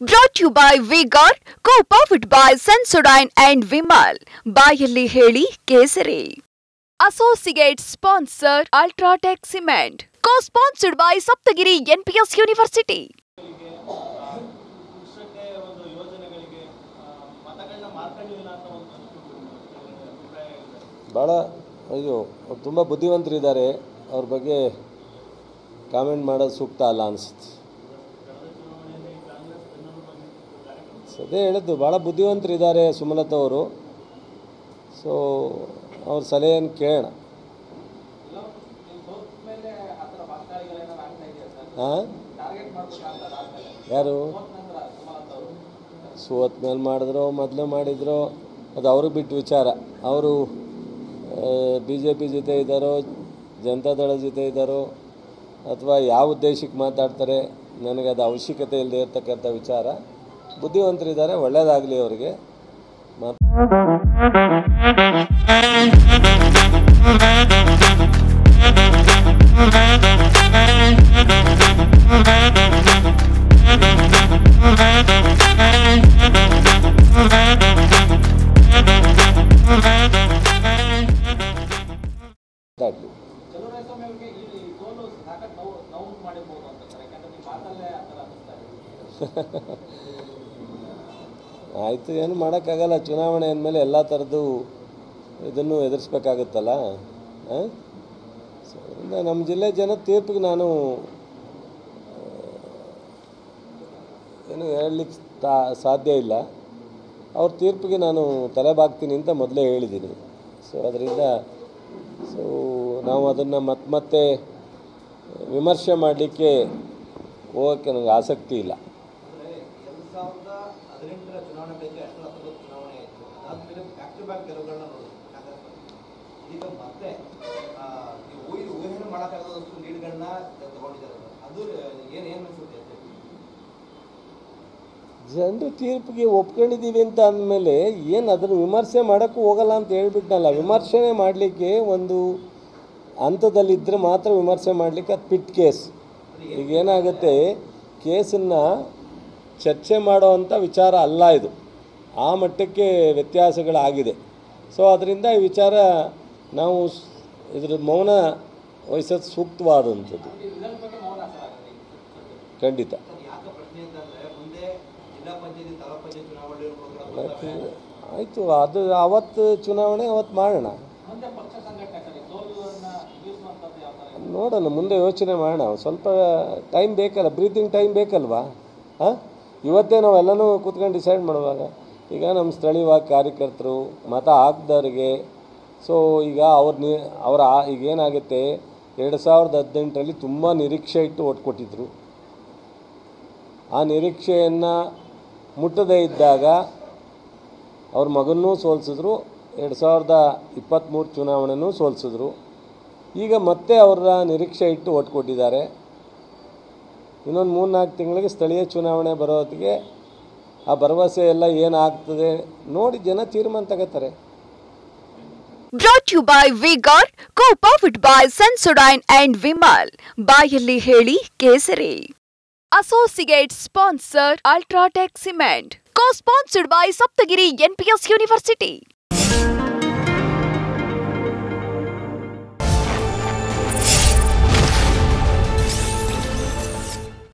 Brought to you by Vigor, co-powered by Sensodyne and Vimal. ಬಾಯಲ್ಲಿ ಹೇಳಿ ಕೇಸರಿ. Associate sponsor Ultratech Cement. Co-sponsored by Saptagiri NPS University. ಭಾಳ ಅಯ್ಯೋ ತುಂಬ ಬುದ್ಧಿವಂತರಿದ್ದಾರೆ, ಅವ್ರ ಬಗ್ಗೆ ಕಾಮೆಂಟ್ ಮಾಡೋದು ಸೂಕ್ತ ಅಲ್ಲ ಅನಿಸುತ್ತೆ. ಅದೇ ಹೇಳಿದ್ದು, ಭಾಳ ಬುದ್ಧಿವಂತರಿದ್ದಾರೆ ಸುಮಲತಾ ಅವರು. ಸೊ ಅವ್ರ ಸಲಹೆಯನ್ನು ಕೇಳೋಣ. ಹಾಂ, ಯಾರು ಸೋತ್ ಮೇಲೆ ಮಾಡಿದ್ರು ಮೊದಲು ಮಾಡಿದ್ರು ಅದು ಅವ್ರಿಗೆ ಬಿಟ್ಟು ವಿಚಾರ. ಅವರು BJP ಜೊತೆ ಇದ್ದಾರೋ, ಜನತಾದಳ ಜೊತೆ ಇದ್ದಾರೋ, ಅಥವಾ ಯಾವ ಉದ್ದೇಶಕ್ಕೆ ಮಾತಾಡ್ತಾರೆ, ನನಗೆ ಅದು ಅವಶ್ಯಕತೆ ಇಲ್ಲದೆ ಇರ್ತಕ್ಕಂಥ ವಿಚಾರ. ಬುದ್ಧಿವಂತರಿದ್ದಾರೆ, ಒಳ್ಳೆಯದಾಗಲಿ ಅವರಿಗೆ. ಆಯಿತು, ಏನು ಮಾಡೋಕ್ಕಾಗಲ್ಲ. ಚುನಾವಣೆ ಅಂದಮೇಲೆ ಎಲ್ಲ ಥರದ್ದು ಇದನ್ನು ಎದುರಿಸ್ಬೇಕಾಗುತ್ತಲ್ಲ. ನಮ್ಮ ಜಿಲ್ಲೆ ಜನ ತೀರ್ಪಿಗೆ ನಾನು ಏನು ಹೇಳಲಿಕ್ಕೆ ಸಾಧ್ಯ ಇಲ್ಲ. ಅವ್ರ ತೀರ್ಪಿಗೆ ನಾನು ತಲೆಬಾಗ್ತೀನಿ ಅಂತ ಮೊದಲೇ ಹೇಳಿದ್ದೀನಿ. ಸೊ ಅದರಿಂದ ನಾವು ಅದನ್ನು ಮತ್ತೆ ವಿಮರ್ಶೆ ಮಾಡಲಿಕ್ಕೆ ಹೋಗೋಕ್ಕೆ ನನಗೆ ಆಸಕ್ತಿ ಇಲ್ಲ. ಜನರು ತೀರ್ಪಿಗೆ ಒಪ್ಕೊಂಡಿದ್ದೀವಿ ಅಂತ ಅಂದಮೇಲೆ ಏನು ಅದನ್ನು ವಿಮರ್ಶೆ ಮಾಡೋಕ್ಕೂ ಹೋಗಲ್ಲ ಅಂತ ಹೇಳ್ಬಿಟ್ನಲ್ಲ. ವಿಮರ್ಶೆ ಮಾಡಲಿಕ್ಕೆ ಒಂದು ಹಂತದಲ್ಲಿದ್ದರೆ ಮಾತ್ರ ವಿಮರ್ಶೆ ಮಾಡಲಿಕ್ಕೆ ಅದು ಪಿಟ್ ಕೇಸ್. ಈಗ ಏನಾಗುತ್ತೆ, ಕೇಸನ್ನು ಚರ್ಚೆ ಮಾಡೋವಂಥ ವಿಚಾರ ಅಲ್ಲ ಇದು. ಆ ಮಟ್ಟಕ್ಕೆ ವ್ಯತ್ಯಾಸಗಳಾಗಿದೆ. ಸೊ ಅದರಿಂದ ಈ ವಿಚಾರ ನಾವು ಇದ್ರ ಮೌನ ವಹಿಸೋದು ಸೂಕ್ತವಾದಂಥದ್ದು. ಖಂಡಿತ ಆಯಿತು, ಅದು ಅವತ್ತು ಚುನಾವಣೆ ಅವತ್ತು ಮಾಡೋಣ, ನೋಡೋಣ, ಮುಂದೆ ಯೋಚನೆ ಮಾಡೋಣ. ಸ್ವಲ್ಪ ಟೈಮ್ ಬೇಕಲ್ಲ, ಬ್ರೀತಿಂಗ್ ಟೈಮ್ ಬೇಕಲ್ವಾ? ಇವತ್ತೇ ನಾವೆಲ್ಲನೂ ಕೂತ್ಕೊಂಡು ಡಿಸೈಡ್ ಮಾಡುವಾಗ ಈಗ ನಮ್ಮ ಸ್ಥಳೀಯವಾಗಿ ಕಾರ್ಯಕರ್ತರು ಮತ ಹಾಕಿದವ್ರಿಗೆ ಈಗ ಈಗೇನಾಗುತ್ತೆ, 2018ರಲ್ಲಿ ತುಂಬ ನಿರೀಕ್ಷೆ ಇಟ್ಟು ಓಟ್ ಕೊಟ್ಟಿದ್ರು. ಆ ನಿರೀಕ್ಷೆಯನ್ನು ಮುಟ್ಟದೇ ಇದ್ದಾಗ ಅವ್ರ ಮಗನ್ನೂ ಸೋಲಿಸಿದ್ರು, 2023 ಚುನಾವಣೆನೂ ಸೋಲಿಸಿದ್ರು. ಈಗ ಮತ್ತೆ ಅವರ ನಿರೀಕ್ಷೆ ಇಟ್ಟು ಓಟ್ ಕೊಟ್ಟಿದ್ದಾರೆ. ಇನ್ನೊಂದು 3-4 ತಿಂಗಳಿಗೆ ಸ್ಥಳೀಯ ಚುನಾವಣೆ ಬರೋತ್ತಿಗೆ ಆ ಭರವಸೆ ಎಲ್ಲ ಏನಾಗ್ತದೆ ನೋಡಿ ಜನ ತೀರ್ಮಾನ ತಗೋತಾರೆ. Brought to you by Vigor, co-powered by Sensodyne and Vimal. ಬಾಯಲ್ಲಿ ಹೇಳಿ ಕೇಸರಿ. Associate sponsor Ultratech Cement. Co-sponsored by Saptagiri NPS University.